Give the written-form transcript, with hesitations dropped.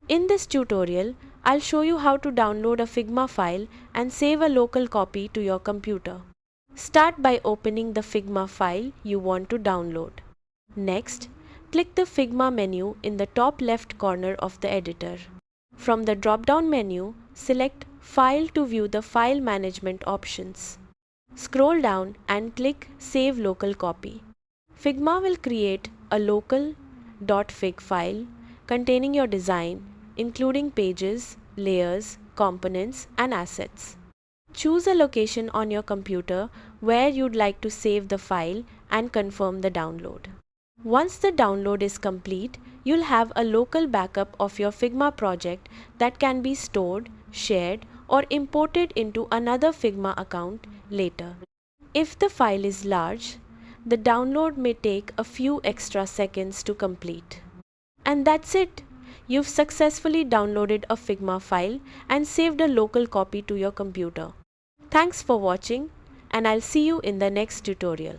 In this tutorial, I'll show you how to download a Figma file and save a local copy to your computer. Start by opening the Figma file you want to download. Next, click the Figma menu in the top left corner of the editor. From the drop-down menu, select File to view the file management options. Scroll down and click Save Local Copy. Figma will create a local.fig file containing your design, including pages, layers, components, and assets. Choose a location on your computer where you'd like to save the file and confirm the download. Once the download is complete, you'll have a local backup of your Figma project that can be stored, shared, or imported into another Figma account later. If the file is large, the download may take a few extra seconds to complete. And that's it! You've successfully downloaded a Figma file and saved a local copy to your computer. Thanks for watching, and I'll see you in the next tutorial.